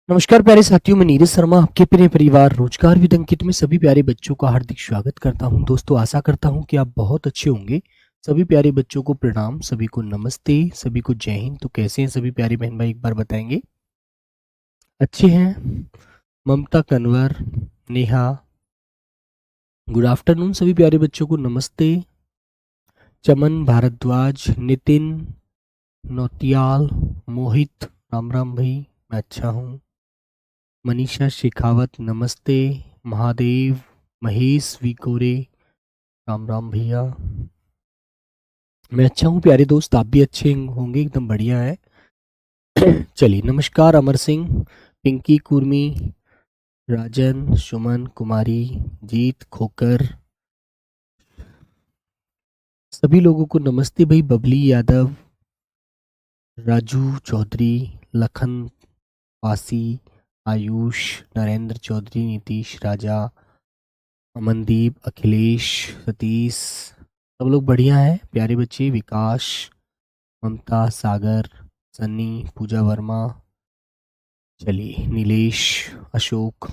नमस्कार प्यारे साथियों, मैं नीरज शर्मा आपके अपने परिवार रोजगार विद अंकित में सभी प्यारे बच्चों का हार्दिक स्वागत करता हूं। दोस्तों, आशा करता हूं कि आप बहुत अच्छे होंगे। सभी प्यारे बच्चों को प्रणाम, सभी को नमस्ते, सभी को जय हिंद। तो कैसे हैं सभी प्यारे बहन भाई, एक बार बताएंगे। अच्छे हैं? ममता कन्वर, नेहा, गुड आफ्टरनून। सभी प्यारे बच्चों को नमस्ते। चमन भारद्वाज, नितिन नौतियाल, मोहित, राम राम भाई, मैं अच्छा हूँ। मनीषा शेखावत, नमस्ते। महादेव, महेश वी कोरे, राम राम भैया, मैं अच्छा हूँ। प्यारे दोस्त, आप भी अच्छे होंगे, एकदम बढ़िया है। चलिए, नमस्कार अमर सिंह, पिंकी कुर्मी, राजन, सुमन कुमारी, जीत खोकर, सभी लोगों को नमस्ते भाई। बबली यादव, राजू चौधरी, लखन पासी, आयुष, नरेंद्र चौधरी, नीतीश राजा, अमनदीप, अखिलेश, सतीश, सब लोग बढ़िया हैं प्यारे बच्चे। विकास, ममता, सागर, सन्नी, पूजा वर्मा, चलिए नीलेश, अशोक,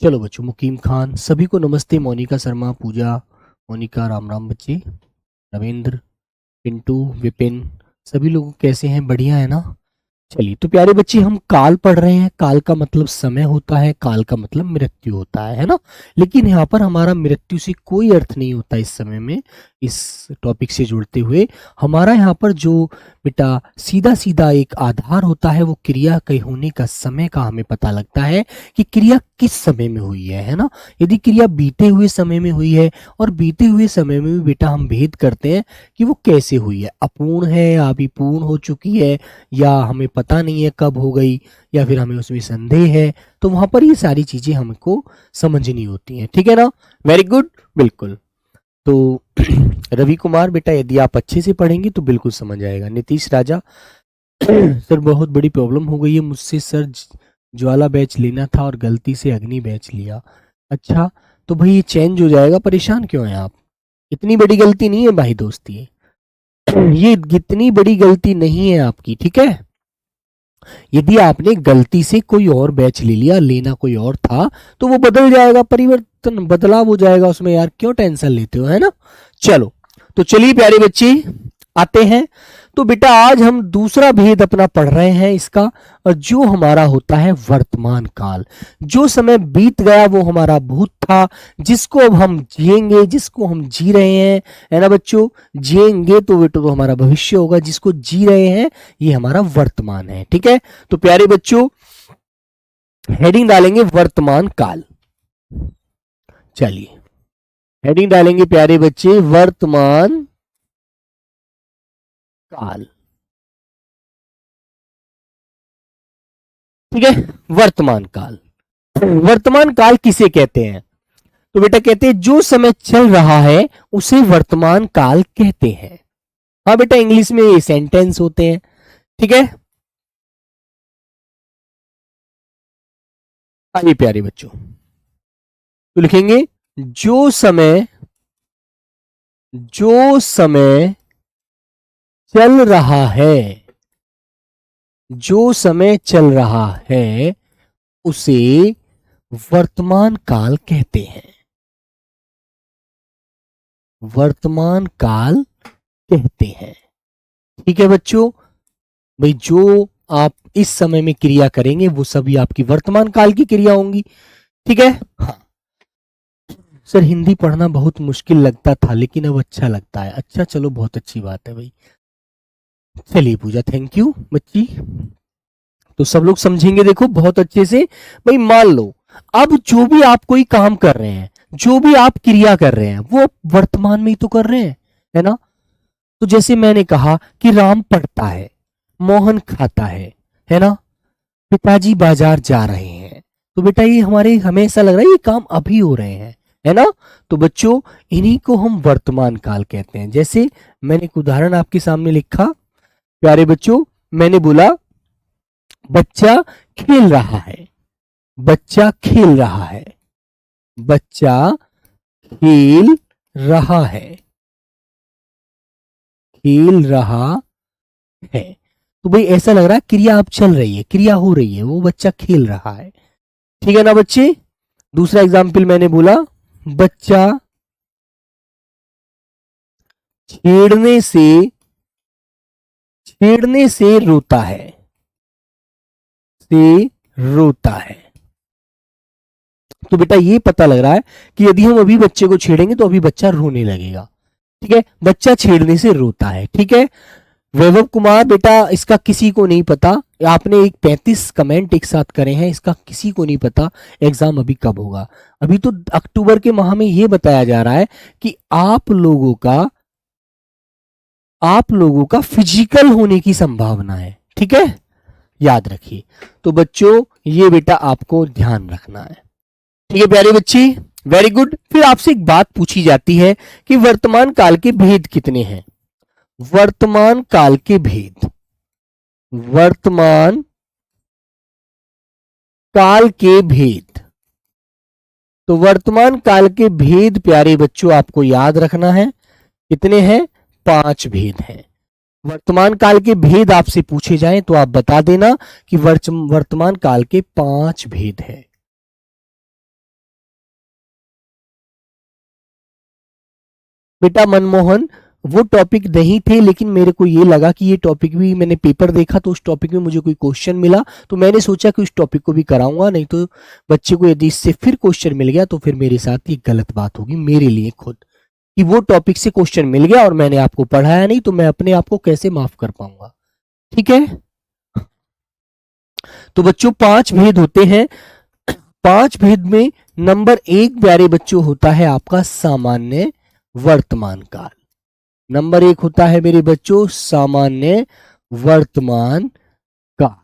चलो बच्चों, मुकीम खान, सभी को नमस्ते। मोनिका शर्मा, पूजा, मोनिका, राम राम बच्चे। रविंद्र, पिंटू, विपिन, सभी लोग कैसे हैं? बढ़िया है ना? चलिए, तो प्यारे बच्चे, हम काल पढ़ रहे हैं। काल का मतलब समय होता है, काल का मतलब मृत्यु होता है ना। लेकिन यहाँ पर हमारा मृत्यु से कोई अर्थ नहीं होता इस समय में। इस टॉपिक से जुड़ते हुए हमारा यहाँ पर जो बेटा सीधा सीधा एक आधार होता है, वो क्रिया के होने का समय का हमें पता लगता है कि क्रिया किस समय में हुई है ना। यदि क्रिया बीते हुए समय में हुई है, और बीते हुए समय में भी बेटा हम भेद करते हैं कि वो कैसे हुई है, अपूर्ण है या अभी पूर्ण हो चुकी है, या हमें पता नहीं है कब हो गई, या फिर हमें उसमें संदेह है। तो वहां पर ये सारी चीजें हमको समझनी होती हैं, ठीक है ना। वेरी गुड, बिल्कुल। तो रवि कुमार बेटा, यदि आप अच्छे से पढ़ेंगे तो बिल्कुल समझ आएगा। नीतीश राजा, सर बहुत बड़ी प्रॉब्लम हो गई है मुझसे सर, ज्वाला बैच लेना था और गलती से अग्नि बैच लिया। अच्छा, तो भाई ये चेंज हो जाएगा, परेशान क्यों हैं आप? इतनी बड़ी गलती नहीं है भाई दोस्त, ये इतनी बड़ी गलती नहीं है आपकी, ठीक है। यदि आपने गलती से कोई और बैच ले लिया, लेना कोई और था, तो वो बदल जाएगा, परिवर्तन बदलाव हो जाएगा उसमें, यार क्यों टेंशन लेते हो, है ना। चलो, तो चलिए प्यारे बच्चे, आते हैं। तो बेटा आज हम दूसरा भेद अपना पढ़ रहे हैं इसका, और जो हमारा होता है वर्तमान काल। जो समय बीत गया वो हमारा भूत था, जिसको अब हम जिएंगे, जिसको हम जी रहे हैं, है ना बच्चों। जिएंगे तो बेटा तो हमारा भविष्य होगा, जिसको जी रहे हैं ये हमारा वर्तमान है, ठीक है। तो प्यारे बच्चों, हेडिंग डालेंगे वर्तमान काल। चलिए, हेडिंग डालेंगे प्यारे बच्चे वर्तमान काल, ठीक है। वर्तमान काल, वर्तमान काल किसे कहते हैं? तो बेटा कहते हैं जो समय चल रहा है उसे वर्तमान काल कहते हैं। हाँ बेटा, इंग्लिश में ये सेंटेंस होते हैं, ठीक है। आइए प्यारे बच्चों, तो लिखेंगे जो समय चल रहा है, जो समय चल रहा है उसे वर्तमान काल कहते हैं। वर्तमान काल कहते हैं, ठीक है बच्चों। भाई जो आप इस समय में क्रिया करेंगे वो सभी आपकी वर्तमान काल की क्रिया होंगी, ठीक है। हाँ सर, हिंदी पढ़ना बहुत मुश्किल लगता था लेकिन अब अच्छा लगता है। अच्छा चलो, बहुत अच्छी बात है भाई। चलिए पूजा, थैंक यू बच्ची। तो सब लोग समझेंगे, देखो बहुत अच्छे से। भाई मान लो, अब जो भी आप कोई काम कर रहे हैं, जो भी आप क्रिया कर रहे हैं, वो वर्तमान में ही तो कर रहे हैं, है ना। तो जैसे मैंने कहा कि राम पढ़ता है, मोहन खाता है ना, पिताजी बाजार जा रहे हैं। तो बेटा ये हमारे, हमें ऐसा लग रहा है ये काम अभी हो रहे हैं, है ना। तो बच्चों, इन्हीं को हम वर्तमान काल कहते हैं। जैसे मैंने एक उदाहरण आपके सामने लिखा, प्यारे बच्चों, मैंने बोला बच्चा खेल रहा है, बच्चा खेल रहा है, बच्चा खेल रहा है, खेल रहा है। तो भाई ऐसा लग रहा है क्रिया अब चल रही है, क्रिया हो रही है, वो बच्चा खेल रहा है। ठीक है ना बच्चे। दूसरा एग्जाम्पल मैंने बोला, बच्चा छेड़ने से रोता है, से रोता है। तो बेटा ये पता लग रहा है कि यदि हम अभी बच्चे को छेड़ेंगे तो अभी बच्चा रोने लगेगा। ठीक है, बच्चा छेड़ने से रोता है। ठीक है वैभव कुमार, बेटा इसका किसी को नहीं पता, आपने एक 35 कमेंट एक साथ करे हैं, इसका किसी को नहीं पता एग्जाम अभी कब होगा। अभी तो अक्टूबर के माह में ये बताया जा रहा है कि आप लोगों का फिजिकल होने की संभावना है। ठीक है, याद रखिए। तो बच्चों ये बेटा आपको ध्यान रखना है। ठीक है प्यारे बच्चे, वेरी गुड। फिर आपसे एक बात पूछी जाती है कि वर्तमान काल के भेद कितने हैं। वर्तमान काल के भेद, वर्तमान काल के भेद। तो वर्तमान काल के भेद प्यारे बच्चों आपको याद रखना है, कितने हैं, 5 भेद हैं। वर्तमान काल के भेद आपसे पूछे जाएं तो आप बता देना कि वर्तमान काल के 5 भेद हैं। बेटा मनमोहन वो टॉपिक नहीं थे, लेकिन मेरे को ये लगा कि ये टॉपिक भी, मैंने पेपर देखा तो उस टॉपिक में मुझे कोई क्वेश्चन मिला तो मैंने सोचा कि उस टॉपिक को भी कराऊंगा, नहीं तो बच्चे को यदि इससे फिर क्वेश्चन मिल गया तो फिर मेरे साथ ये गलत बात होगी मेरे लिए खुद, कि वो टॉपिक से क्वेश्चन मिल गया और मैंने आपको पढ़ाया नहीं, तो मैं अपने आप को कैसे माफ कर पाऊंगा। ठीक है, तो बच्चों 5 भेद होते हैं। 5 भेद में नंबर 1 प्यारे बच्चों होता है आपका सामान्य वर्तमान काल। नंबर 1 होता है मेरे बच्चों सामान्य वर्तमान काल।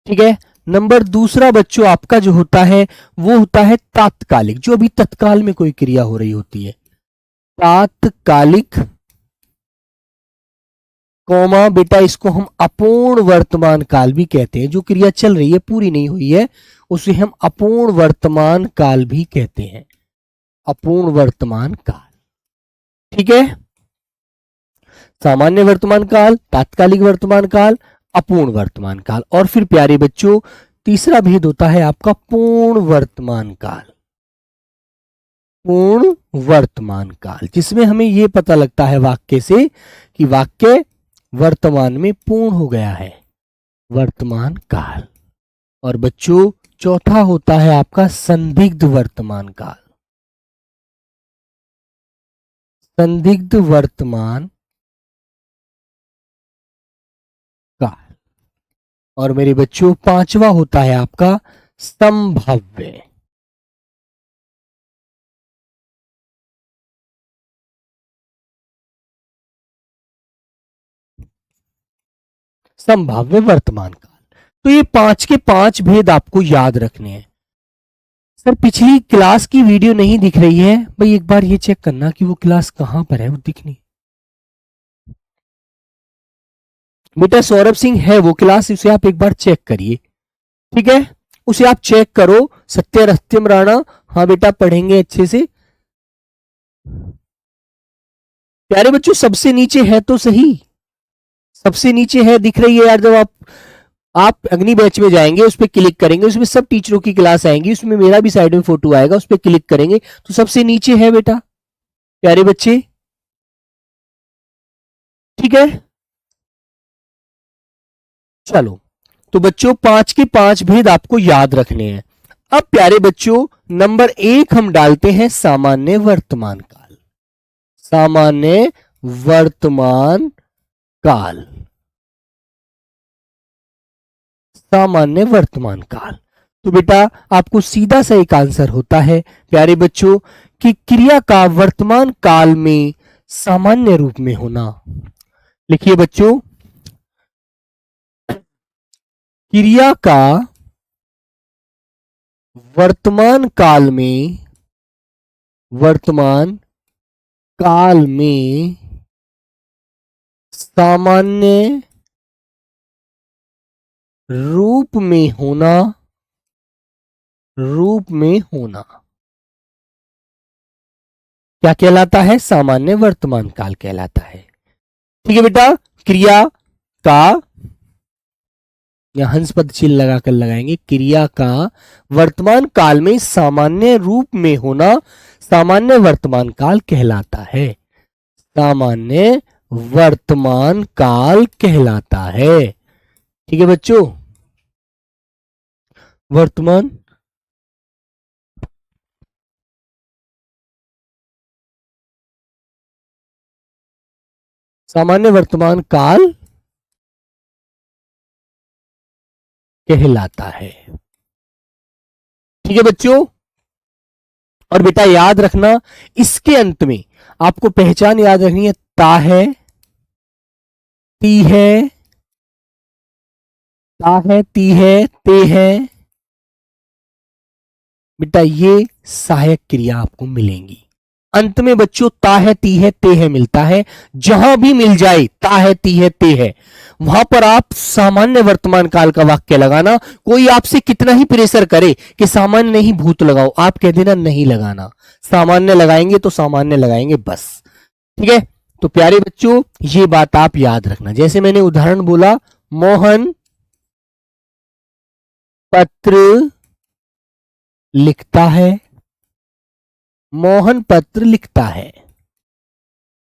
ठीक है, नंबर दूसरा बच्चों आपका जो होता है वो होता है तात्कालिक, जो अभी तत्काल में कोई क्रिया हो रही होती है, तात्कालिक, कौमा बेटा इसको हम अपूर्ण वर्तमान काल भी कहते हैं, जो क्रिया चल रही है पूरी नहीं हुई है उसे हम अपूर्ण वर्तमान काल भी कहते हैं, अपूर्ण वर्तमान काल। ठीक है, सामान्य वर्तमान काल, तात्कालिक वर्तमान काल, अपूर्ण वर्तमान काल। और फिर प्यारे बच्चों तीसरा भेद होता है आपका पूर्ण वर्तमान काल, पूर्ण वर्तमान काल, जिसमें हमें यह पता लगता है वाक्य से कि वाक्य वर्तमान में पूर्ण हो गया है, वर्तमान काल। और बच्चों चौथा होता है आपका संदिग्ध वर्तमान काल, संदिग्ध वर्तमान काल। और मेरे बच्चों पांचवा होता है आपका संभाव्य, संभाव्य वर्तमान काल। तो ये 5 के 5 भेद आपको याद रखने हैं। सर पिछली क्लास की वीडियो नहीं दिख रही है, भाई एक बार ये चेक करना कि वो क्लास कहां पर है, वो दिखनी। बेटा सौरभ सिंह है वो क्लास, उसे आप एक बार चेक करिए। ठीक है, उसे आप चेक करो। सत्य रत्यम राणा, हाँ बेटा पढ़ेंगे अच्छे से। प्यारे बच्चों सबसे नीचे है तो सही, सबसे नीचे है, दिख रही है यार। जब आप अग्नि बैच में जाएंगे, उस पर क्लिक करेंगे, उसमें सब टीचरों की क्लास आएंगी, उसमें मेरा भी साइड में फोटो आएगा, उस पर क्लिक करेंगे तो सबसे नीचे है बेटा प्यारे बच्चे। ठीक है, चलो तो बच्चों 5 के 5 भेद आपको याद रखने हैं। अब प्यारे बच्चों नंबर 1 हम डालते हैं सामान्य वर्तमान काल, सामान्य वर्तमान काल, सामान्य वर्तमान काल। तो बेटा आपको सीधा सा एक आंसर होता है प्यारे बच्चों कि क्रिया का वर्तमान काल में सामान्य रूप में होना। लिखिए बच्चों, क्रिया का वर्तमान काल में, वर्तमान काल में सामान्य रूप में होना, रूप में होना क्या कहलाता है, सामान्य वर्तमान काल कहलाता है। ठीक है बेटा, क्रिया का या हंस पद चिन्ह लगाकर लगाएंगे, क्रिया का वर्तमान काल में सामान्य रूप में होना सामान्य वर्तमान काल कहलाता है। सामान्य वर्तमान काल कहलाता है। ठीक है बच्चों, वर्तमान सामान्य वर्तमान काल कहलाता है। ठीक है बच्चों, और बेटा याद रखना इसके अंत में आपको पहचान याद रखनी है, ता है, ती है, ता है, ती है, ते है। बेटा ये सहायक क्रिया आपको मिलेंगी। अंत में बच्चों ता है, ती है, ते है मिलता है। जहां भी मिल जाए ता है, ती है, ते है, वहां पर आप सामान्य वर्तमान काल का वाक्य लगाना। कोई आपसे कितना ही प्रेशर करे कि सामान्य नहीं भूत लगाओ, आप कह देना नहीं लगाना, सामान्य लगाएंगे तो सामान्य लगाएंगे बस। ठीक है, तो प्यारे बच्चों ये बात आप याद रखना। जैसे मैंने उदाहरण बोला, मोहन पत्र लिखता है, मोहन पत्र लिखता है।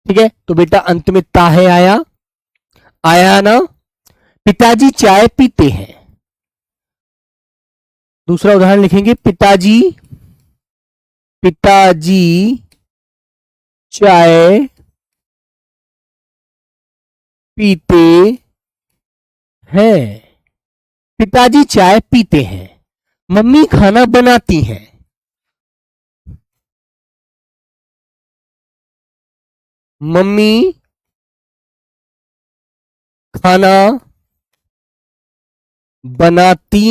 ठीक है, तो बेटा अंत में ता है आया, आया ना। पिताजी चाय पीते हैं। दूसरा उदाहरण लिखेंगे, पिताजी, पिताजी चाय पीते हैं। पिताजी चाय पीते हैं। मम्मी खाना बनाती हैं। मम्मी खाना बनाती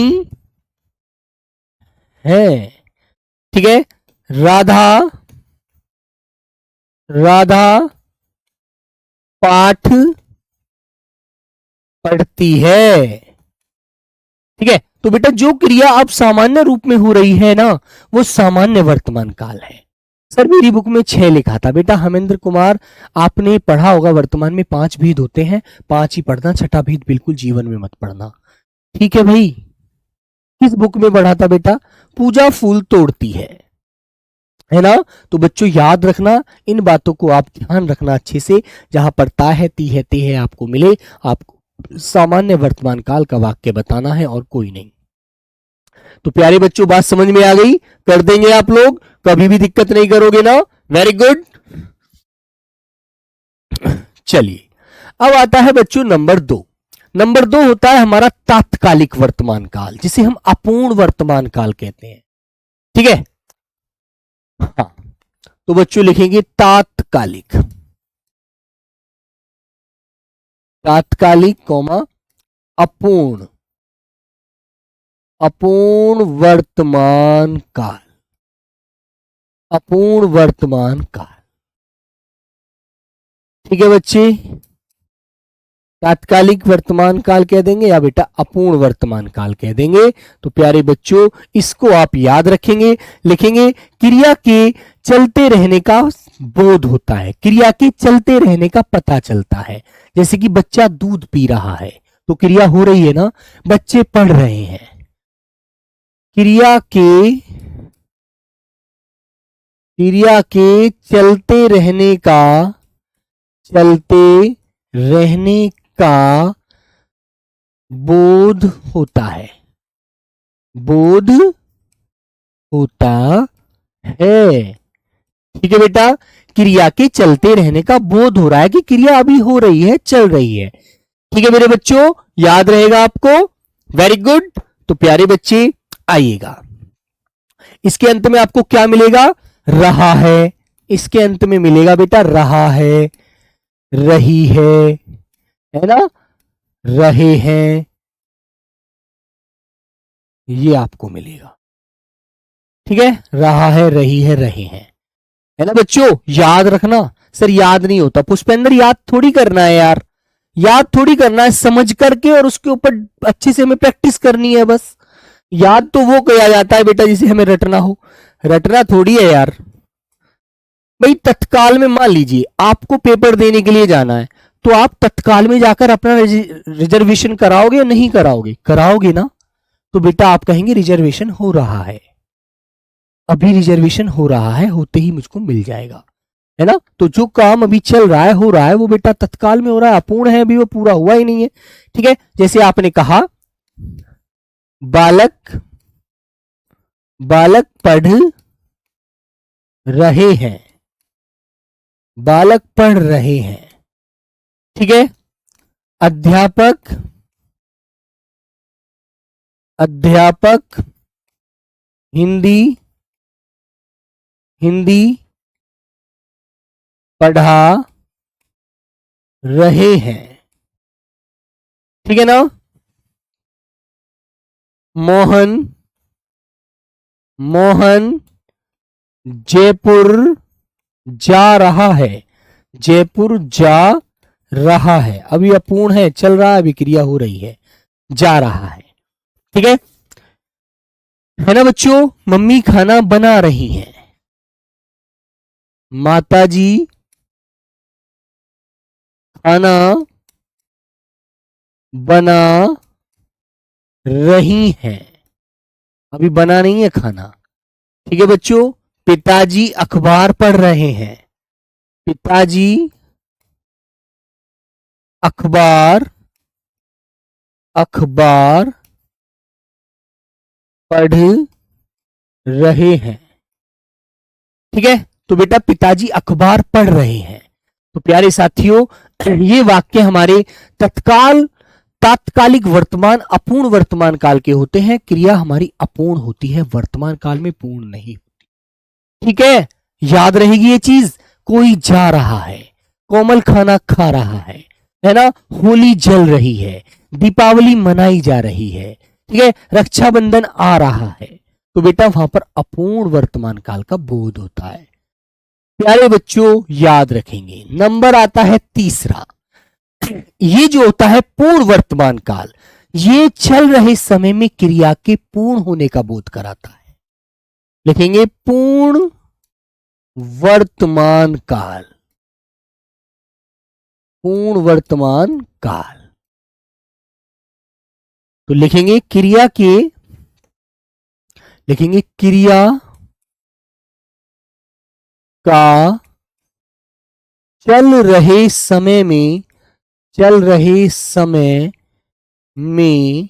हैं। ठीक है, राधा, राधा पाठ पढ़ती है। ठीक है, तो बेटा जो क्रिया अब सामान्य रूप में हो रही है ना, वो सामान्य वर्तमान काल है। सर मेरी बुक में 6 लिखा था। बेटा हमेंद्र कुमार, आपने पढ़ा होगा वर्तमान में 5 भेद होते हैं, 5 ही पढ़ना, छठा भेद बिल्कुल जीवन में मत पढ़ना। ठीक है भाई, किस बुक में पढ़ा था बेटा? पूजा फूल तोड़ती है ना। तो बच्चों याद रखना, इन बातों को आप ध्यान रखना अच्छे से। जहां पर ता है, ती है, ते है आपको मिले, आपको सामान्य वर्तमान काल का वाक्य बताना है और कोई नहीं। तो प्यारे बच्चों बात समझ में आ गई? कर देंगे आप लोग, कभी भी दिक्कत नहीं करोगे ना? Very good. चलिए अब आता है बच्चों नंबर 2। नंबर 2 होता है हमारा तात्कालिक वर्तमान काल, जिसे हम अपूर्ण वर्तमान काल कहते हैं। ठीक है, हाँ, तो बच्चों लिखेंगे तात्कालिक, तात्कालिक कौमा अपूर्ण, अपूर्ण वर्तमान काल, अपूर्ण वर्तमान काल। ठीक है बच्चे, तात्कालिक वर्तमान काल कह देंगे या बेटा अपूर्ण वर्तमान काल कह देंगे। तो प्यारे बच्चों इसको आप याद रखेंगे, लिखेंगे क्रिया के चलते रहने का बोध होता है, क्रिया के चलते रहने का पता चलता है। जैसे कि बच्चा दूध पी रहा है तो क्रिया हो रही है ना, बच्चे पढ़ रहे हैं, क्रिया के चलते रहने का, चलते रहने का बोध होता है, बोध होता है। ठीक है बेटा, क्रिया के चलते रहने का बोध हो रहा है कि क्रिया अभी हो रही है, चल रही है। ठीक है मेरे बच्चों, याद रहेगा आपको? Very good. तो प्यारे बच्चे आइएगा, इसके अंत में आपको क्या मिलेगा? रहा है। इसके अंत में मिलेगा बेटा रहा है, रही है ना, रहे हैं, ये आपको मिलेगा। ठीक है, रहा है, रही है, रहे हैं, है ना बच्चों? याद रखना। सर याद नहीं होता। पुष्पेंद्र याद थोड़ी करना है यार, याद थोड़ी करना है, समझ करके और उसके ऊपर अच्छे से हमें प्रैक्टिस करनी है बस। याद तो वो किया जाता है बेटा जिसे हमें रटना हो, रटना थोड़ी है यार। भाई तत्काल में मान लीजिए आपको पेपर देने के लिए जाना है, तो आप तत्काल में जाकर अपना रिजर्वेशन कराओगे या नहीं कराओगे? कराओगे ना। तो बेटा आप कहेंगे रिजर्वेशन हो रहा है, अभी रिजर्वेशन हो रहा है, होते ही मुझको मिल जाएगा, है ना। तो जो काम अभी चल रहा है, हो रहा है, वो बेटा तत्काल में हो रहा है, अपूर्ण है, अभी वो पूरा हुआ ही नहीं है। ठीक है, जैसे आपने कहा बालक बालक पढ़ रहे हैं, बालक पढ़ रहे हैं। ठीक है, अध्यापक अध्यापक हिंदी हिंदी पढ़ा रहे हैं। ठीक है ना। मोहन जयपुर जा रहा है, जयपुर जा रहा है, अभी अपूर्ण है, चल रहा है, अभी क्रिया हो रही है, जा रहा है। ठीक है ना बच्चों। मम्मी खाना बना रही हैं, माताजी खाना बना रही हैं, अभी बना नहीं है खाना। ठीक है बच्चों। पिताजी अखबार पढ़ रहे हैं, पिताजी अखबार पढ़ रहे हैं। ठीक है, तो बेटा पिताजी अखबार पढ़ रहे हैं। तो प्यारे साथियों, ये वाक्य हमारे तात्कालिक वर्तमान अपूर्ण वर्तमान काल के होते हैं। क्रिया हमारी अपूर्ण होती है, वर्तमान काल में पूर्ण नहीं होती। ठीक है, याद रहेगी ये चीज। कोई जा रहा है, कोमल खाना खा रहा है ना, होली जल रही है, दीपावली मनाई जा रही है, ठीक है, रक्षाबंधन आ रहा है। तो बेटा वहां पर अपूर्ण वर्तमान काल का बोध होता है। प्यारे बच्चों याद रखेंगे। नंबर आता है तीसरा। ये जो होता है पूर्ण वर्तमान काल, ये चल रहे समय में क्रिया के पूर्ण होने का बोध कराता है। लिखेंगे पूर्ण वर्तमान काल, पूर्ण वर्तमान काल। तो लिखेंगे क्रिया का चल रहे समय में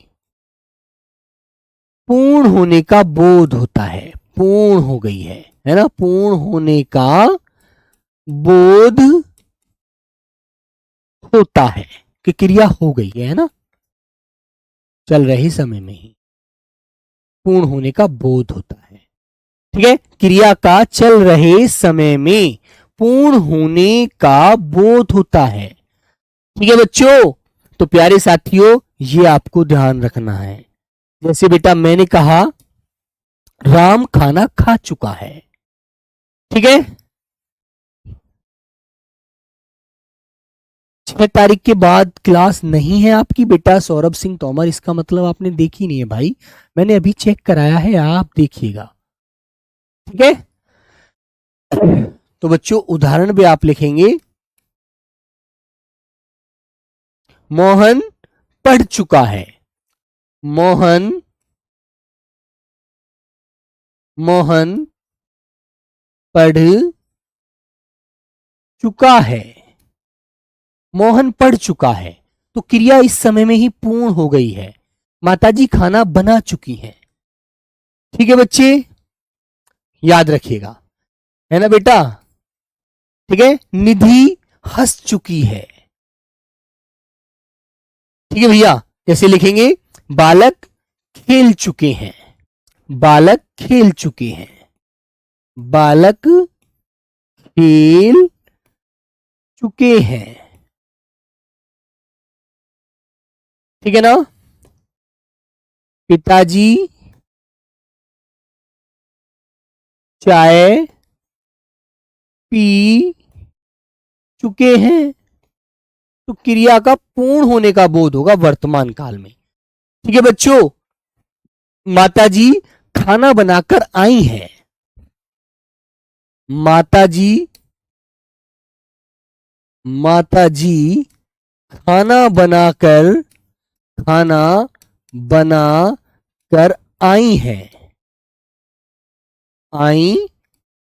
पूर्ण होने का बोध होता है। पूर्ण हो गई है ना, पूर्ण होने का बोध होता है कि क्रिया हो गई है ना, चल रहे समय में ही पूर्ण होने का बोध होता है। ठीक है, क्रिया का चल रहे समय में पूर्ण होने का बोध होता है। ठीक है बच्चों, तो प्यारे साथियों ये आपको ध्यान रखना है। जैसे बेटा मैंने कहा राम खाना खा चुका है, ठीक है। 6 तारीख के बाद क्लास नहीं है आपकी बेटा सौरभ सिंह तोमर, इसका मतलब आपने देखी नहीं है भाई, मैंने अभी चेक कराया है, आप देखिएगा। ठीक है, तो बच्चों उदाहरण भी आप लिखेंगे मोहन पढ़ चुका है, मोहन पढ़ चुका है, मोहन पढ़ चुका है। तो क्रिया इस समय में ही पूर्ण हो गई है। माताजी खाना बना चुकी हैं। ठीक है बच्चे, याद रखिएगा, है ना बेटा। ठीक है, निधि हंस चुकी है। ठीक है भैया, जैसे लिखेंगे बालक खेल चुके हैं, बालक खेल चुके हैं, बालक खेल चुके हैं। ठीक है ना। पिताजी चाय पी चुके हैं। तो क्रिया का पूर्ण होने का बोध होगा वर्तमान काल में। ठीक है बच्चों, माताजी खाना बनाकर आई हैं, माताजी खाना बना कर आई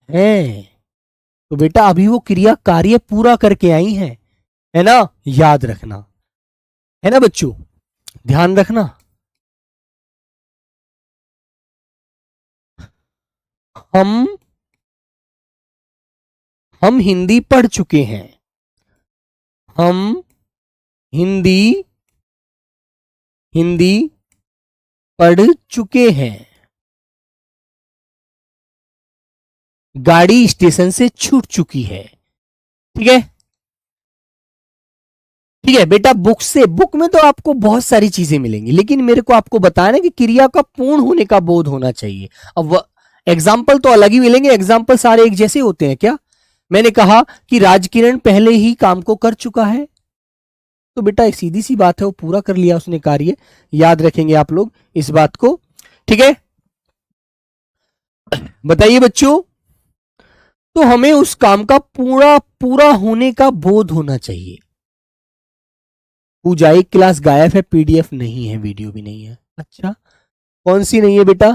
हैं। तो बेटा अभी वो क्रिया कार्य पूरा करके आई हैं, है ना, याद रखना, है ना बच्चों, ध्यान रखना। हम हिंदी पढ़ चुके हैं। हम हिंदी पढ़ चुके हैं। गाड़ी स्टेशन से छूट चुकी है। ठीक है, ठीक है बेटा। बुक में तो आपको बहुत सारी चीजें मिलेंगी, लेकिन मेरे को आपको बताना कि क्रिया का पूर्ण होने का बोध होना चाहिए। अब एग्जाम्पल तो अलग ही मिलेंगे, एग्जाम्पल सारे एक जैसे होते हैं क्या? मैंने कहा कि राजकिरण पहले ही काम को कर चुका है, तो बेटा एक सीधी सी बात है, वो पूरा कर लिया उसने कार्य। याद रखेंगे आप लोग इस बात को, ठीक है। बताइए बच्चों, तो हमें उस काम का पूरा पूरा होने का बोध होना चाहिए। पूजा एक क्लास गायब है, पीडीएफ नहीं है, वीडियो भी नहीं है। अच्छा, कौन सी नहीं है बेटा?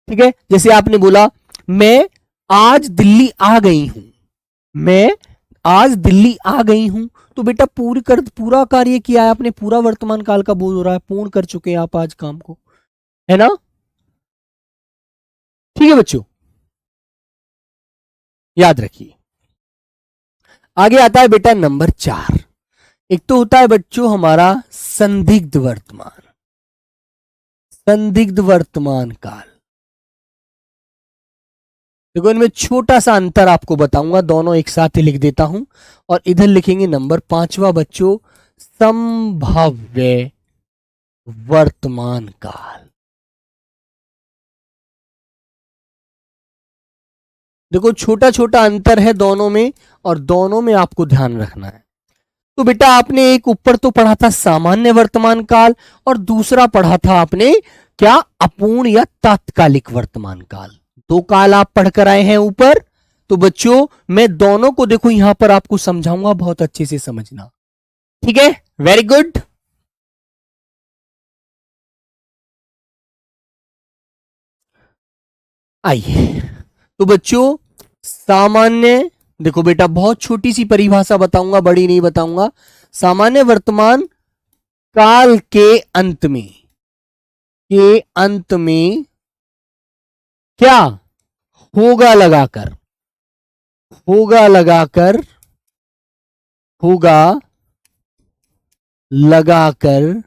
ठीक है, जैसे आपने बोला मैं आज दिल्ली आ गई हूं, मैं आज दिल्ली आ गई हूं, तो बेटा पूरा कार्य किया है आपने, पूरा वर्तमान काल का बोध हो रहा है, पूर्ण कर चुके हैं आप आज काम को, है ना। ठीक है बच्चों, याद रखिए। आगे आता है बेटा नंबर 4। एक तो होता है बच्चों हमारा संदिग्ध वर्तमान, संदिग्ध वर्तमान काल। देखो इनमें छोटा सा अंतर आपको बताऊंगा, दोनों एक साथ ही लिख देता हूं, और इधर लिखेंगे नंबर 5वां बच्चों संभाव्य वर्तमान काल। देखो छोटा छोटा अंतर है दोनों में, और दोनों में आपको ध्यान रखना है। तो बेटा आपने एक ऊपर तो पढ़ा था सामान्य वर्तमान काल, और दूसरा पढ़ा था आपने क्या, अपूर्ण या तात्कालिक वर्तमान काल। दो काल आप पढ़कर आए हैं ऊपर। तो बच्चों मैं दोनों को देखो यहां पर आपको समझाऊंगा, बहुत अच्छे से समझना, ठीक है। Very good. आइए, तो बच्चों सामान्य, देखो बेटा बहुत छोटी सी परिभाषा बताऊंगा, बड़ी नहीं बताऊंगा। सामान्य वर्तमान काल के अंत में क्या होगा लगाकर, होगा लगाकर, होगा लगाकर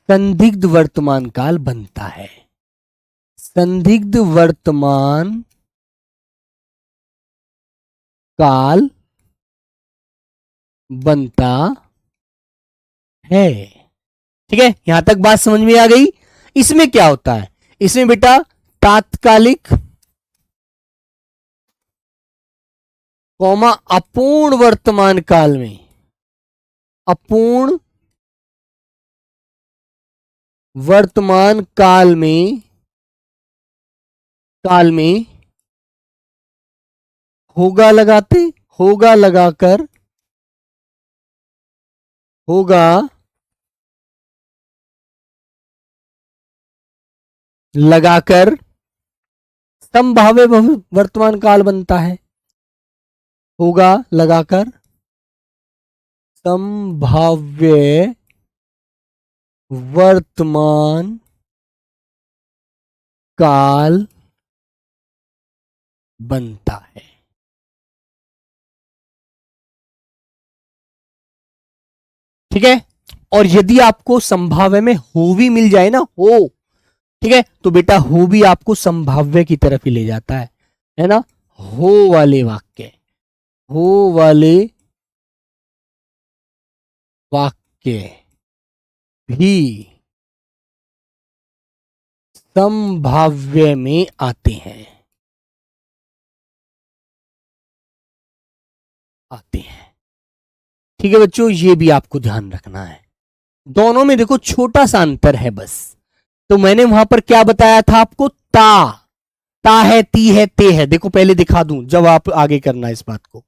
संदिग्ध वर्तमान काल बनता है। संदिग्ध वर्तमान काल बनता है। ठीक है, यहां तक बात समझ में आ गई। इसमें क्या होता है, इसमें बेटा तात्कालिक कौमा अपूर्ण वर्तमान काल में, अपूर्ण वर्तमान काल में होगा लगाते, होगा लगाकर, होगा लगाकर संभाव्य वर्तमान काल बनता है। होगा लगाकर संभाव्य वर्तमान काल बनता है। ठीक है, और यदि आपको संभाव्य में हो भी मिल जाए ना, हो, ठीक है, तो बेटा हो भी आपको संभाव्य की तरफ ही ले जाता है ना। हो वाले वाक्य, हो वाले वाक्य भी संभाव्य में आते हैं, आते हैं। ठीक है बच्चों, ये भी आपको ध्यान रखना है। दोनों में देखो छोटा सा अंतर है बस। तो मैंने वहां पर क्या बताया था आपको, ता है, ती है, ते है। देखो पहले दिखा दूं, जब आप आगे करना इस बात को।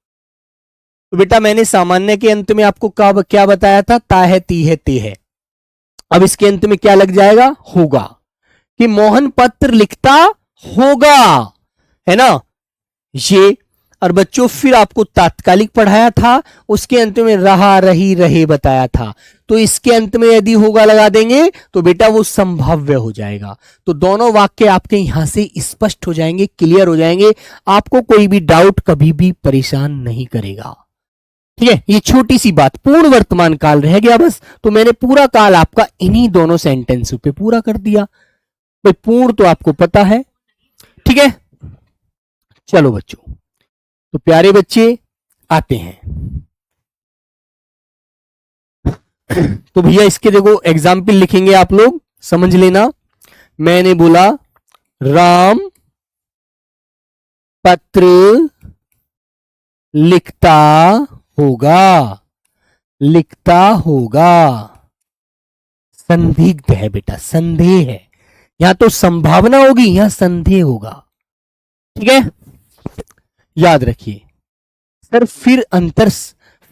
तो बेटा मैंने सामान्य के अंत में आपको क्या बताया था, ता है, ती है, ते है। अब इसके अंत में क्या लग जाएगा, होगा, कि मोहन पत्र लिखता होगा, है ना ये। और बच्चों फिर आपको तात्कालिक पढ़ाया था, उसके अंत में रहा, रही, रहे बताया था। तो इसके अंत में यदि होगा लगा देंगे तो बेटा वो संभाव्य हो जाएगा। तो दोनों वाक्य आपके यहां से स्पष्ट हो जाएंगे, क्लियर हो जाएंगे, आपको कोई भी डाउट कभी भी परेशान नहीं करेगा। ठीक है, ये छोटी सी बात, पूर्ण वर्तमान काल रह गया बस। तो मैंने पूरा काल आपका इन्हीं दोनों सेंटेंसों पे पूरा कर दिया। भाई पूर्ण तो आपको पता है, ठीक है। चलो बच्चों, तो प्यारे बच्चे आते हैं। तो भैया इसके देखो एग्जाम्पल लिखेंगे, आप लोग समझ लेना। मैंने बोला राम पत्र लिखता होगा, लिखता होगा, संदिग्ध है बेटा, संदेह है, यहां तो संभावना होगी, यहां संदेह होगा, ठीक है। याद रखिए सर,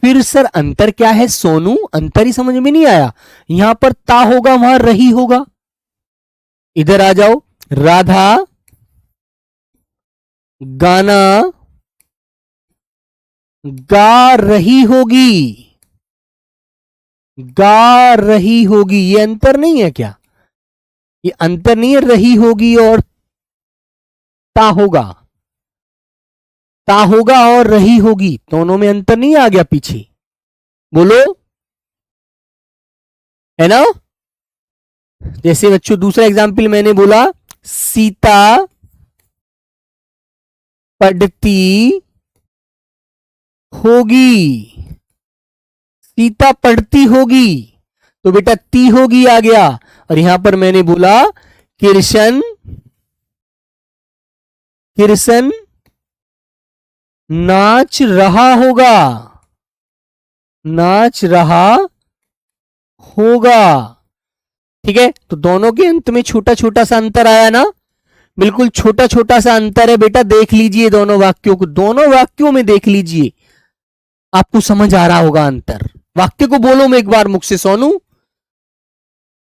फिर सर अंतर क्या है सोनू, अंतर ही समझ में नहीं आया। यहां पर ता होगा, वहां रही होगा। इधर आ जाओ, राधा गाना गा रही होगी, गा रही होगी, ये अंतर नहीं है क्या, ये अंतर नहीं है, रही होगी और ता होगा, ता होगा और रही होगी, दोनों में अंतर नहीं आ गया पीछे, बोलो, है ना। जैसे बच्चों दूसरा एग्जाम्पल मैंने बोला सीता पढ़ती होगी, सीता पढ़ती होगी, तो बेटा ती होगी आ गया। और यहां पर मैंने बोला किरशन, किरसन नाच रहा होगा, नाच रहा होगा, ठीक है। तो दोनों के अंत में छोटा छोटा सा अंतर आया ना, बिल्कुल छोटा छोटा सा अंतर है बेटा, देख लीजिए दोनों वाक्यों को, दोनों वाक्यों में देख लीजिए, आपको समझ आ रहा होगा अंतर। वाक्य को बोलो मैं एक बार मुख से, सोनू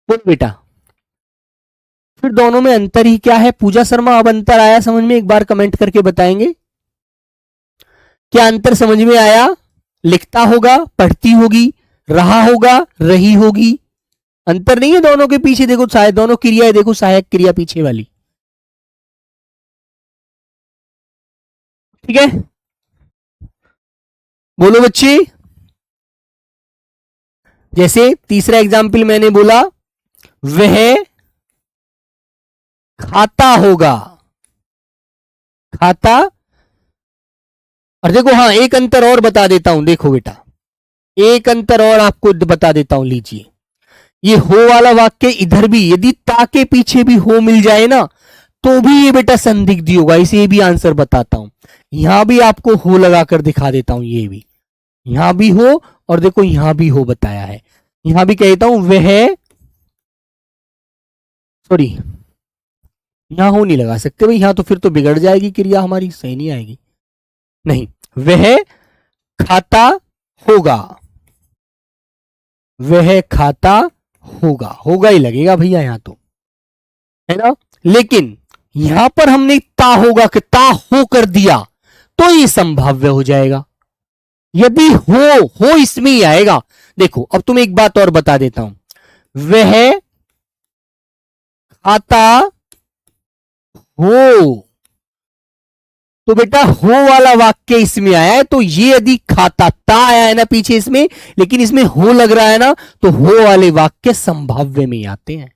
बोल बेटा। फिर दोनों में अंतर ही क्या है, पूजा शर्मा, अब अंतर आया समझ में, एक बार कमेंट करके बताएंगे क्या अंतर समझ में आया। लिखता होगा, पढ़ती होगी, रहा होगा, रही होगी, अंतर नहीं है दोनों के पीछे, देखो शायद दोनों क्रिया है, देखो सहायक क्रिया पीछे वाली, ठीक है। बोलो बच्चे। जैसे तीसरा एग्जाम्पल मैंने बोला वह खाता होगा, खाता, और देखो हाँ एक अंतर और बता देता हूं, देखो बेटा एक अंतर और आपको बता देता हूं, लीजिए ये हो वाला वाक्य इधर भी यदि ता के पीछे भी हो मिल जाए ना तो भी ये बेटा संदिग्ध होगा, इसे ये भी आंसर बताता हूं। यहां भी आपको हो लगाकर दिखा देता हूं, ये भी यहां भी हो और देखो यहां भी हो बताया है, यहां भी कहता हूं वह, सॉरी यहां हो नहीं लगा सकते भाई, यहां तो फिर तो बिगड़ जाएगी क्रिया हमारी, सही नहीं आएगी, नहीं, वह खाता होगा, वह खाता होगा, होगा ही लगेगा भैया यहां तो, है ना। लेकिन यहां पर हमने ता होगा कि ता हो कर दिया तो ये संभाव्य हो जाएगा, यदि हो इसमें ही आएगा। देखो अब तुम्हें एक बात और बता देता हूं, वह खाता हो, तो बेटा हो वाला वाक्य इसमें आया है, तो ये यदि खाता ता आया है ना पीछे इसमें, लेकिन इसमें हो लग रहा है ना, तो हो वाले वाक्य संभाव्य में आते हैं।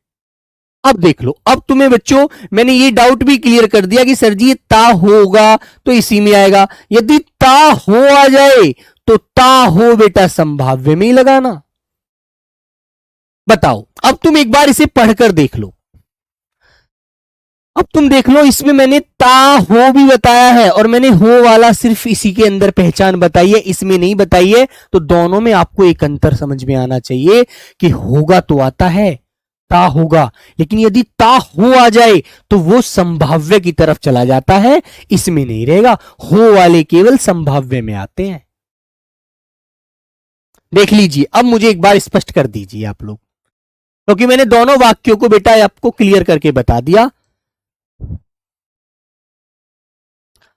अब देख लो, अब तुम्हें बच्चों मैंने ये डाउट भी क्लियर कर दिया कि सर जी ये ता होगा तो इसी में आएगा, यदि ता हो आ जाए तो ता हो बेटा संभाव्य में ही लगाना। बताओ, अब तुम एक बार इसे पढ़कर देख लो, अब तुम देख लो इसमें मैंने ता हो भी बताया है और मैंने हो वाला सिर्फ इसी के अंदर पहचान बताई है, इसमें नहीं बताई है। तो दोनों में आपको एक अंतर समझ में आना चाहिए कि होगा तो आता है ता होगा, लेकिन यदि ता हो आ जाए तो वो संभाव्य की तरफ चला जाता है, इसमें नहीं रहेगा, हो वाले केवल संभाव्य में आते हैं। देख लीजिए, अब मुझे एक बार स्पष्ट कर दीजिए आप लोग, क्योंकि मैंने दोनों वाक्यों को बेटा आपको क्लियर करके बता दिया।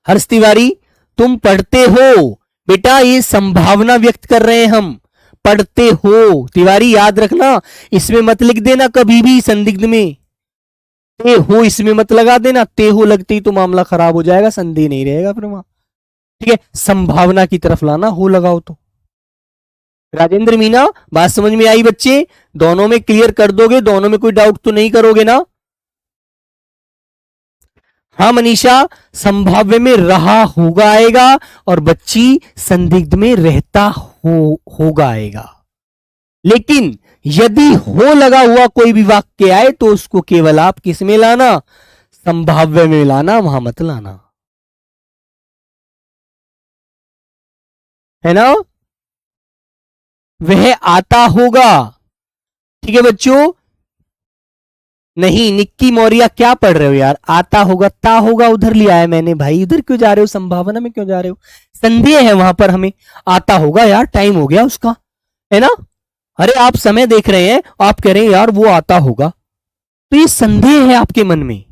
हर्ष तिवारी, तुम पढ़ते हो बेटा, ये संभावना व्यक्त कर रहे हैं हम, पढ़ते हो। तिवारी याद रखना, इसमें मत लिख देना कभी भी संदिग्ध में ते हो, इसमें मत लगा देना, ते हो लगते ही तो मामला खराब हो जाएगा, संदेह नहीं रहेगा फिर वहां। ठीक है, संभावना की तरफ लाना, हो लगाओ तो। राजेंद्र मीना, बात समझ में आई बच्चे? दोनों में क्लियर कर दोगे? दोनों में कोई डाउट तो नहीं करोगे ना? हाँ मनीषा, संभाव्य में रहा होगा आएगा, और बच्ची संदिग्ध में रहता होगा आएगा। लेकिन यदि हो लगा हुआ कोई भी वाक्य आए तो उसको केवल आप किस में लाना? संभाव्य में लाना, वहां मत लाना, है ना? वह आता होगा। ठीक है बच्चों? नहीं, निक्की मौर्य क्या पढ़ रहे हो यार? आता होगा, ता होगा उधर लिया है मैंने भाई, उधर क्यों जा रहे हो? संभावना में क्यों जा रहे हो? संदेह है वहां पर हमें, आता होगा यार, टाइम हो गया उसका, है ना? अरे आप समय देख रहे हैं, आप कह रहे हैं यार वो आता होगा, तो ये संदेह है आपके मन में।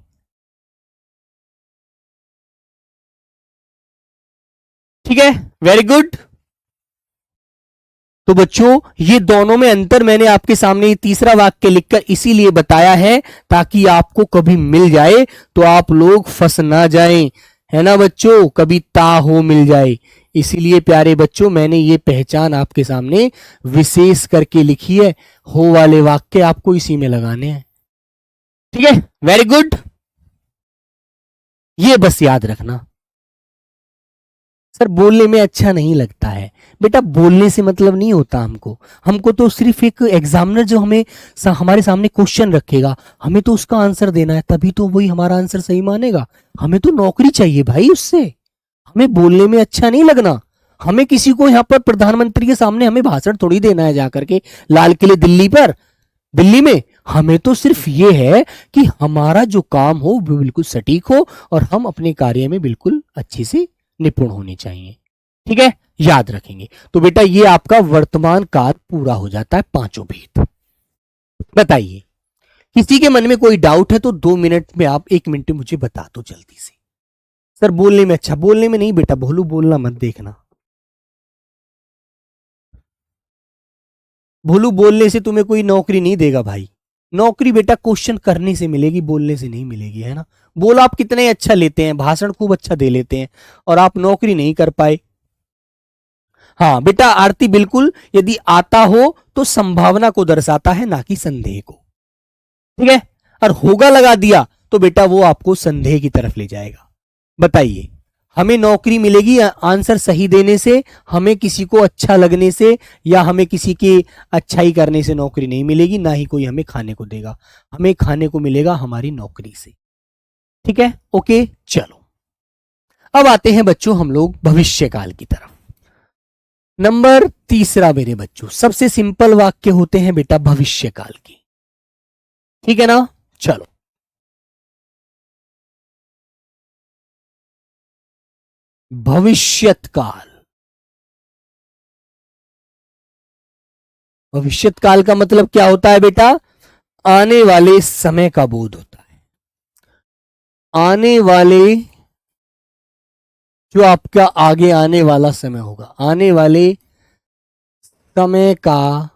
ठीक है, वेरी गुड। तो बच्चों, ये दोनों में अंतर मैंने आपके सामने ये तीसरा वाक्य लिखकर इसीलिए बताया है ताकि आपको कभी मिल जाए तो आप लोग फंस ना जाएं, है ना बच्चों? कभी ता हो मिल जाए, इसीलिए प्यारे बच्चों मैंने ये पहचान आपके सामने विशेष करके लिखी है। हो वाले वाक्य आपको इसी में लगाने हैं। ठीक है, वेरी गुड। ये बस याद रखना। सर बोलने में अच्छा नहीं लगता है, बेटा बोलने से मतलब नहीं होता हमको। हमको तो सिर्फ एक एग्जामिनर जो हमें हमारे सामने क्वेश्चन रखेगा, हमें तो उसका आंसर देना है, तभी तो वही हमारा आंसर सही मानेगा। हमें तो नौकरी चाहिए भाई उससे, हमें बोलने में अच्छा नहीं लगना। हमें किसी को यहाँ पर प्रधानमंत्री के सामने हमें भाषण थोड़ी देना है जाकर के लाल किले दिल्ली पर, दिल्ली में। हमें तो सिर्फ ये है कि हमारा जो काम हो वो बिल्कुल सटीक हो और हम अपने कार्य में बिल्कुल अच्छे से निपुण होने चाहिए। ठीक है, याद रखेंगे। तो बेटा ये आपका वर्तमान काल पूरा हो जाता है, पांचों भेद। बताइए, किसी के मन में कोई डाउट है तो 2 मिनट में आप 1 मिनट में मुझे बता दो जल्दी से। सर बोलने में अच्छा, बोलने में नहीं बेटा, भोलू बोलना मत देखना। भोलू बोलने से तुम्हें कोई नौकरी नहीं देगा भाई। नौकरी बेटा क्वेश्चन करने से मिलेगी, बोलने से नहीं मिलेगी, है ना? बोल आप कितने अच्छा लेते हैं, भाषण खूब अच्छा दे लेते हैं, और आप नौकरी नहीं कर पाए। हाँ बेटा आरती, बिल्कुल, यदि आता हो तो संभावना को दर्शाता है, ना कि संदेह को। ठीक है, और होगा लगा दिया तो बेटा वो आपको संदेह की तरफ ले जाएगा। बताइए, हमें नौकरी मिलेगी आंसर सही देने से, हमें किसी को अच्छा लगने से, या हमें किसी की अच्छाई करने से नौकरी नहीं मिलेगी, ना ही कोई हमें खाने को देगा। हमें खाने को मिलेगा हमारी नौकरी से। ठीक है, ओके, चलो अब आते हैं बच्चों हम लोग भविष्य काल की तरफ। नंबर तीसरा मेरे बच्चों, सबसे सिंपल वाक्य होते हैं बेटा भविष्य काल के। ठीक है ना? चलो, भविष्यत काल। भविष्यत काल का मतलब क्या होता है बेटा? आने वाले समय का बोध होता है। आने वाले, जो आपका आगे आने वाला समय होगा, आने वाले समय का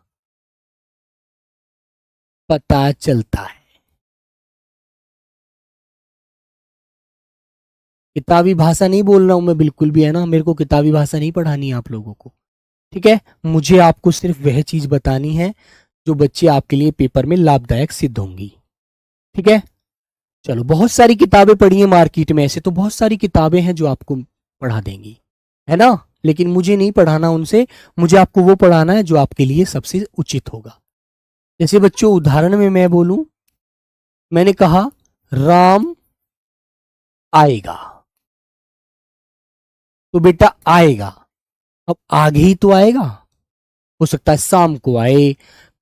पता चलता है। किताबी भाषा नहीं बोल रहा हूं मैं बिल्कुल भी, है ना? मेरे को किताबी भाषा नहीं पढ़ानी है आप लोगों को। ठीक है, मुझे आपको सिर्फ वह चीज बतानी है जो बच्चे आपके लिए पेपर में लाभदायक सिद्ध होंगी। ठीक है, चलो, बहुत सारी किताबें पढ़ी हैं मार्केट में, ऐसे तो बहुत सारी किताबें हैं जो आपको पढ़ा देंगी, है ना? लेकिन मुझे नहीं पढ़ाना उनसे, मुझे आपको वो पढ़ाना है जो आपके लिए सबसे उचित होगा। जैसे बच्चों उदाहरण में मैं बोलूं, मैंने कहा राम आएगा, तो बेटा आएगा, अब आगे ही तो आएगा, हो सकता है शाम को आए,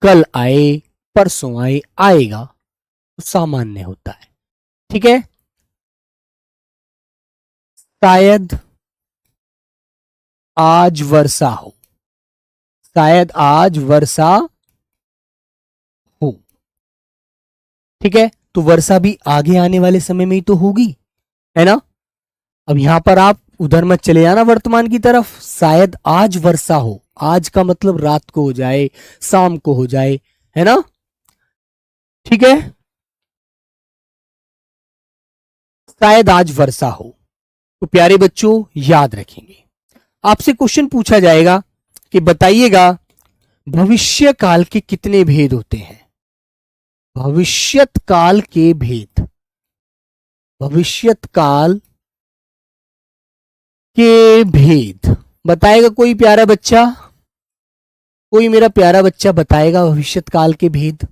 कल आए, परसों आए, आएगा, तो सामान्य होता है। ठीक है, शायद आज वर्षा हो, शायद आज वर्षा हो। ठीक है, तो वर्षा भी आगे आने वाले समय में ही तो होगी, है ना। अब यहां पर आप उधर मत चले जाना वर्तमान की तरफ। शायद आज वर्षा हो, आज का मतलब रात को हो जाए, शाम को हो जाए, है ना। ठीक है, शायद आज वर्षा हो। तो प्यारे बच्चों याद रखेंगे, आपसे क्वेश्चन पूछा जाएगा कि बताइएगा भविष्य काल के कितने भेद होते हैं। भविष्यत काल के भेद, भविष्यत काल के भेद बताएगा कोई प्यारा बच्चा, कोई मेरा प्यारा बच्चा बताएगा भविष्यत काल के भेद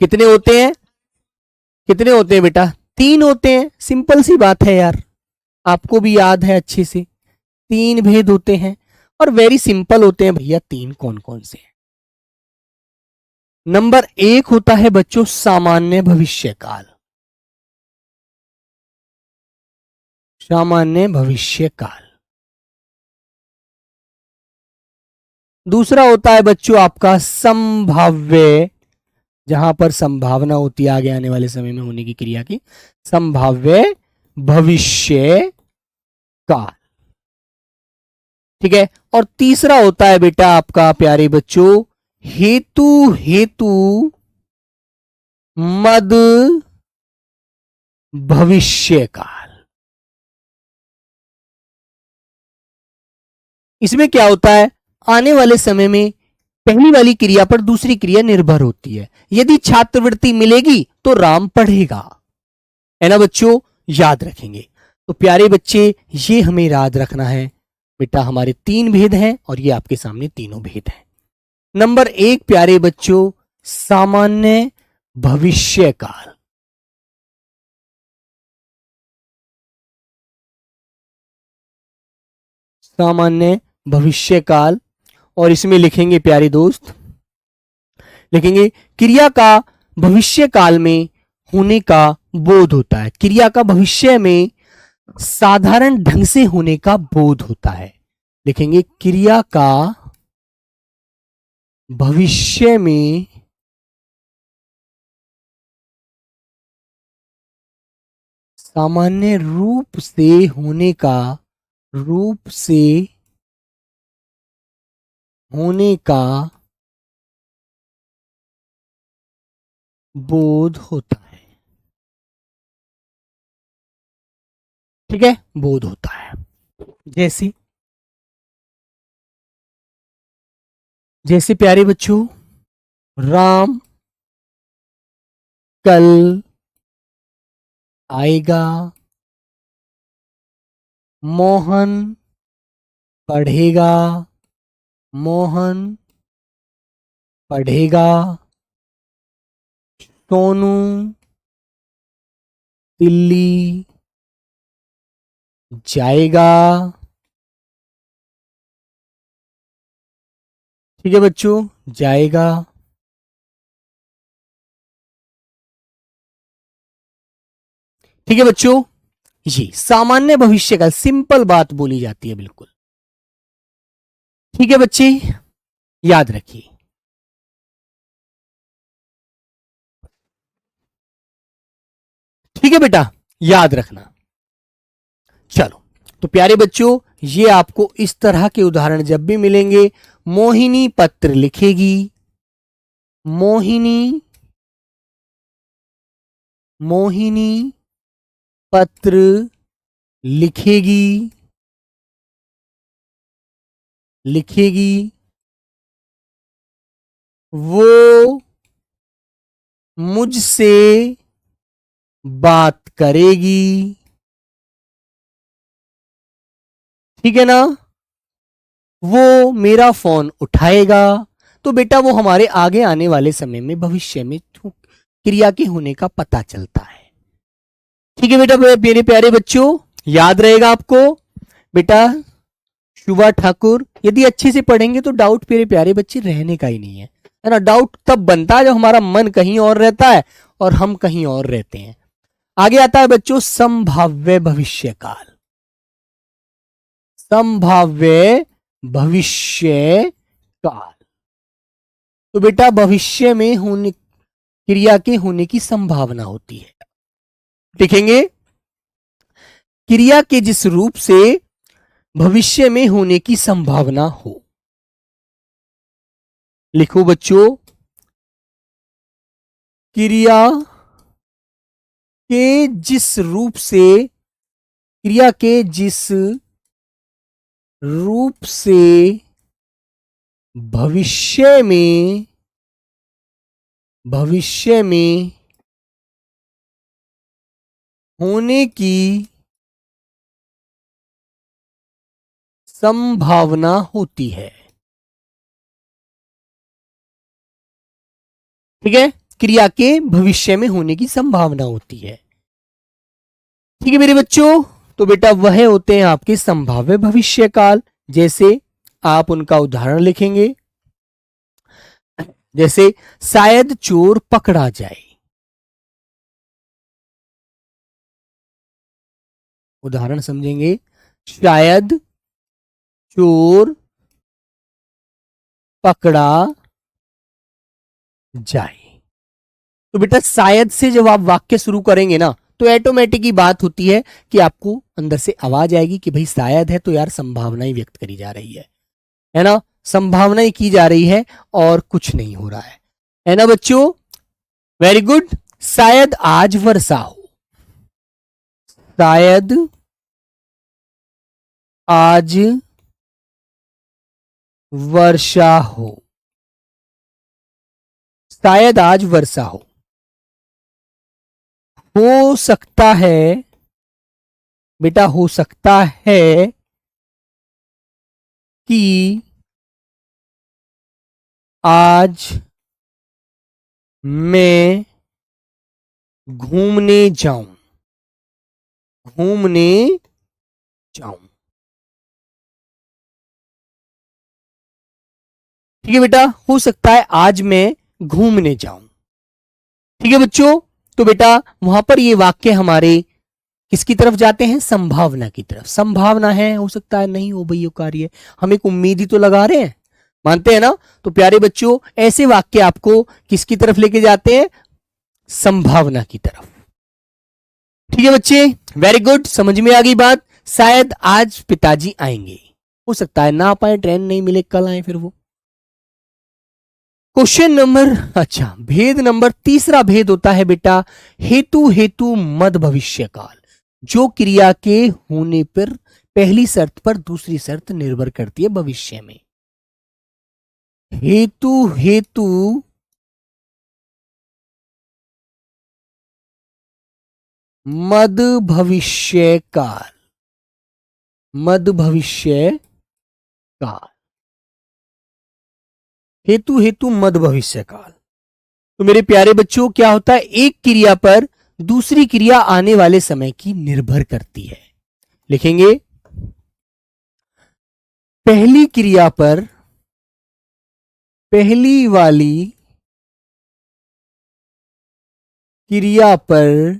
कितने होते हैं। कितने होते हैं बेटा, 3 होते हैं। सिंपल सी बात है यार, आपको भी याद है अच्छे से, 3 भेद होते हैं और वेरी सिंपल होते हैं भैया। 3 कौन कौन से हैं। नंबर 1 होता है बच्चों सामान्य भविष्य काल, सामान्य भविष्य काल। दूसरा होता है बच्चों आपका संभाव्य, जहां पर संभावना होती है आगे आने वाले समय में होने की क्रिया की, संभाव्य भविष्य काल। ठीक है, और तीसरा होता है बेटा आपका प्यारे बच्चों हेतु हेतु मद भविष्य काल। इसमें क्या होता है, आने वाले समय में पहली वाली क्रिया पर दूसरी क्रिया निर्भर होती है। यदि छात्रवृत्ति मिलेगी तो राम पढ़ेगा, है ना बच्चों, याद रखेंगे। तो प्यारे बच्चे ये हमें याद रखना है बेटा, हमारे 3 भेद हैं और ये आपके सामने तीनों भेद हैं। नंबर 1 प्यारे बच्चों सामान्य भविष्य काल, सामान्य भविष्य काल। और इसमें लिखेंगे प्यारे दोस्त, लिखेंगे क्रिया का भविष्य काल में होने का बोध होता है। क्रिया का भविष्य में साधारण ढंग से होने का बोध होता है। लिखेंगे क्रिया का भविष्य में सामान्य रूप से होने का, रूप से होने का बोध होता है। ठीक है, बोध होता है। जैसे जैसे प्यारे बच्चों राम कल आएगा, मोहन पढ़ेगा, मोहन पढ़ेगा, सोनू दिल्ली जाएगा। ठीक है बच्चों, जाएगा। ठीक है बच्चों, ये सामान्य भविष्य का सिंपल बात बोली जाती है बिल्कुल। ठीक है बच्चे, याद रखिए। ठीक है बेटा, याद रखना। चलो, तो प्यारे बच्चों ये आपको इस तरह के उदाहरण जब भी मिलेंगे, मोहिनी पत्र लिखेगी, मोहिनी मोहिनी पत्र लिखेगी, लिखेगी, वो मुझसे बात करेगी। ठीक है ना, वो मेरा फोन उठाएगा। तो बेटा वो हमारे आगे आने वाले समय में भविष्य में क्रिया के होने का पता चलता है। ठीक है बेटा, मेरे प्यारे बच्चों याद रहेगा आपको बेटा। शुभा ठाकुर, यदि अच्छे से पढ़ेंगे तो डाउट मेरे प्यारे बच्चे रहने का ही नहीं है ना। डाउट तब बनता है जब हमारा मन कहीं और रहता है और हम कहीं और रहते हैं। आगे आता है बच्चों संभाव्य भविष्य काल, संभाव्य भविष्य काल। तो बेटा भविष्य में होने क्रिया के होने की संभावना होती है। देखेंगे क्रिया के जिस रूप से भविष्य में होने की संभावना हो। लिखो बच्चों, क्रिया के जिस रूप से, क्रिया के जिस रूप से भविष्य में होने की संभावना होती है। ठीक है, क्रिया के भविष्य में होने की संभावना होती है। ठीक है मेरे बच्चों, तो बेटा वह होते हैं आपके संभाव्य भविष्य काल। जैसे आप उनका उदाहरण लिखेंगे, जैसे शायद चोर पकड़ा जाए। उदाहरण समझेंगे, शायद चोर पकड़ा जाए। तो बेटा शायद से जब आप वाक्य शुरू करेंगे ना, तो ऑटोमेटिक ही बात होती है कि आपको अंदर से आवाज आएगी कि भाई शायद है, तो यार संभावना ही व्यक्त करी जा रही है ना, संभावना ही की जा रही है और कुछ नहीं हो रहा है ना बच्चों। Very good. शायद आज वर्षा हो। शायद आज वर्षा हो। शायद आज वर्षा हो सकता है बेटा, हो सकता है कि आज मैं घूमने जाऊं। ठीक है बेटा, हो सकता है आज मैं घूमने जाऊं। ठीक है बच्चों, तो बेटा वहां पर ये वाक्य हमारे किसकी तरफ जाते हैं, संभावना की तरफ। संभावना है, हो सकता है नहीं हो भाई ये कार्य, हम एक उम्मीद ही तो लगा रहे हैं, मानते हैं ना। तो प्यारे बच्चों ऐसे वाक्य आपको किसकी तरफ लेके जाते हैं, संभावना की तरफ। ठीक है बच्चे, वेरी गुड, समझ में आ गई बात। शायद आज पिताजी आएंगे, हो सकता है ना आ पाए, ट्रेन नहीं मिले, कल आए फिर वो। क्वेश्चन नंबर, अच्छा भेद नंबर तीसरा भेद होता है बेटा हेतु मद भविष्य काल। जो क्रिया के होने पर पहली शर्त पर दूसरी शर्त निर्भर करती है भविष्य में। हेतु मद भविष्य काल। मद भविष्य काल, हेतु मद भविष्य काल। तो मेरे प्यारे बच्चों क्या होता है, एक क्रिया पर दूसरी क्रिया आने वाले समय की निर्भर करती है। लिखेंगे, पहली क्रिया पर पहली वाली क्रिया पर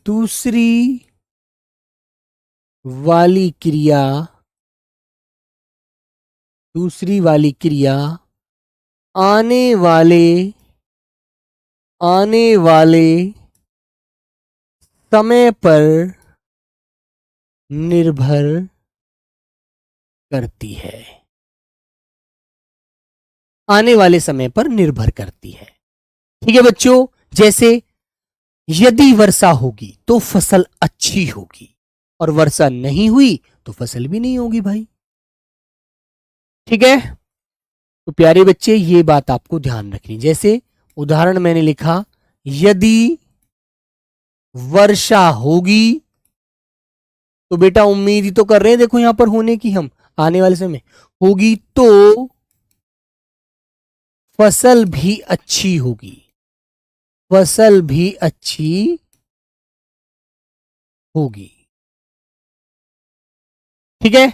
दूसरी वाली क्रिया आने वाले समय पर निर्भर करती है। आने वाले समय पर निर्भर करती है। ठीक है बच्चों, जैसे यदि वर्षा होगी तो फसल अच्छी होगी, और वर्षा नहीं हुई तो फसल भी नहीं होगी भाई। ठीक है, तो प्यारे बच्चे ये बात आपको ध्यान रखनी। जैसे उदाहरण मैंने लिखा, यदि वर्षा होगी, तो बेटा उम्मीद ही तो कर रहे हैं, देखो यहां पर होने की, हम आने वाले समय होगी तो फसल भी अच्छी होगी। फसल भी अच्छी होगी। ठीक है,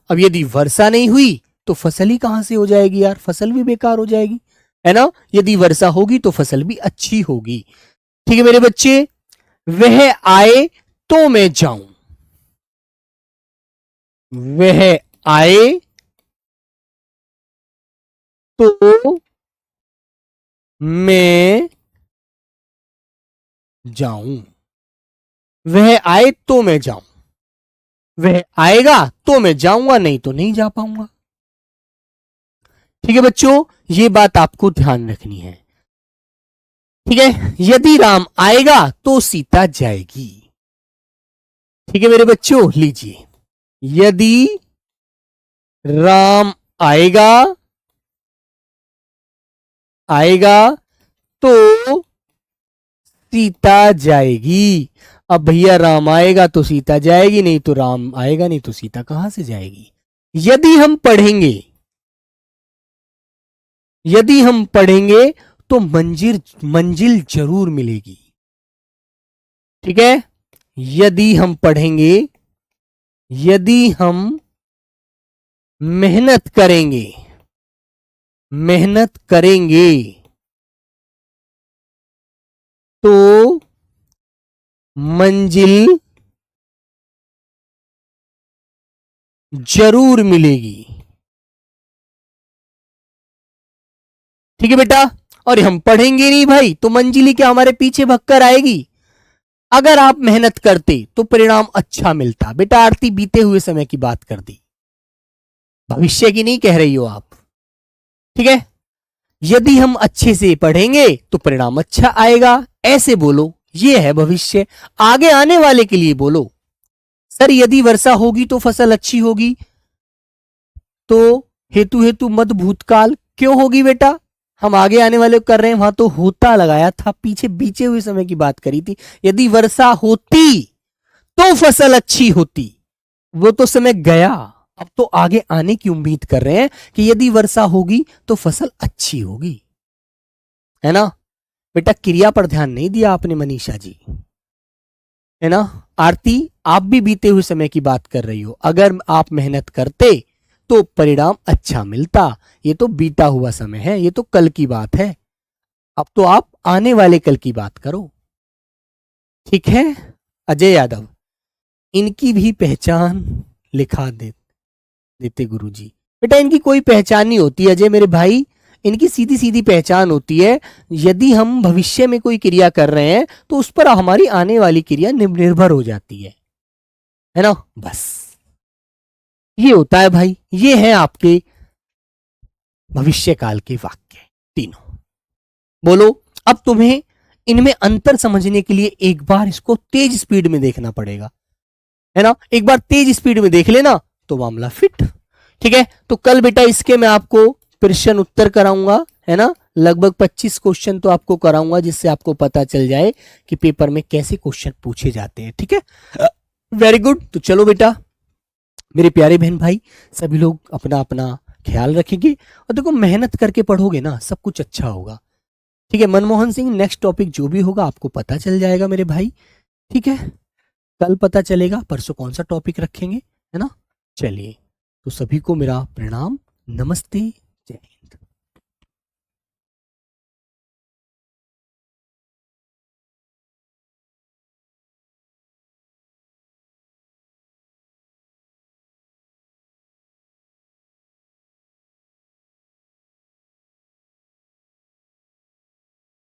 अब यदि वर्षा नहीं हुई तो फसल ही कहां से हो जाएगी यार, फसल भी बेकार हो जाएगी, है ना। यदि वर्षा होगी तो फसल भी अच्छी होगी। ठीक है मेरे बच्चे, वह आए तो मैं जाऊं। वह आए तो मैं जाऊं, वह आए तो मैं जाऊं, वह आएगा तो मैं जाऊंगा, नहीं तो नहीं जा पाऊंगा। ठीक है बच्चों, ये बात आपको ध्यान रखनी है। ठीक है, यदि राम आएगा तो सीता जाएगी। ठीक है मेरे बच्चों, लीजिए, यदि राम आएगा आएगा तो सीता जाएगी। अब भैया राम आएगा तो सीता जाएगी, नहीं तो राम आएगा नहीं तो सीता कहां से जाएगी। यदि हम पढ़ेंगे तो मंजिल मंजिल जरूर मिलेगी। ठीक है, यदि हम पढ़ेंगे, यदि हम मेहनत करेंगे, मेहनत करेंगे तो मंजिल जरूर मिलेगी। ठीक है बेटा, और हम पढ़ेंगे नहीं भाई तो मंजिल ही क्या हमारे पीछे भक्कर आएगी। अगर आप मेहनत करते तो परिणाम अच्छा मिलता। बेटा आरती बीते हुए समय की बात कर दी, भविष्य की नहीं कह रही हो आप। ठीक है, यदि हम अच्छे से पढ़ेंगे तो परिणाम अच्छा आएगा, ऐसे बोलो, ये है भविष्य। आगे आने वाले के लिए बोलो, सर यदि वर्षा होगी तो फसल अच्छी होगी, तो हेतु हेतु मत भूतकाल क्यों होगी बेटा, हम आगे आने वाले कर रहे हैं, वहां तो होता लगाया था, पीछे बीचे हुए समय की बात करी थी। यदि वर्षा होती तो फसल अच्छी होती, वो तो समय गया, अब तो आगे आने की उम्मीद कर रहे हैं कि यदि वर्षा होगी तो फसल अच्छी होगी, है ना बेटा। क्रिया पर ध्यान नहीं दिया आपने मनीषा जी, है ना। आरती आप भी बीते हुए समय की बात कर रही हो, अगर आप मेहनत करते तो परिणाम अच्छा मिलता। ये तो बीता हुआ समय है, ये तो कल की बात है, अब तो आप आने वाले कल की बात करो। ठीक है अजय यादव, इनकी भी पहचान लिखा देते गुरुजी। बेटा इनकी कोई पहचान नहीं होती अजय मेरे भाई, इनकी सीधी सीधी पहचान होती है, यदि हम भविष्य में कोई क्रिया कर रहे हैं तो उस पर हमारी आने वाली क्रिया निर्भर हो जाती है ना। बस ये होता है भाई, ये है आपके भविष्य काल के वाक्य तीनों। बोलो, अब तुम्हें इनमें अंतर समझने के लिए एक बार इसको तेज स्पीड में देखना पड़ेगा, है ना। एक बार तेज स्पीड में देख लेना तो मामला फिट। ठीक है, तो कल बेटा इसके मैं आपको प्रश्न उत्तर कराऊंगा, है ना। लगभग 25 क्वेश्चन तो आपको कराऊंगा, जिससे आपको पता चल जाए कि पेपर में कैसे क्वेश्चन पूछे जाते हैं। ठीक है, वेरी गुड। तो चलो बेटा मेरे प्यारे बहन भाई, सभी लोग अपना अपना ख्याल रखेंगे, और देखो मेहनत करके पढ़ोगे ना सब कुछ अच्छा होगा। ठीक है मनमोहन सिंह, नेक्स्ट टॉपिक जो भी होगा आपको पता चल जाएगा मेरे भाई। ठीक है, कल पता चलेगा परसों कौन सा टॉपिक रखेंगे, है ना। चलिए, तो सभी को मेरा प्रणाम, नमस्ते।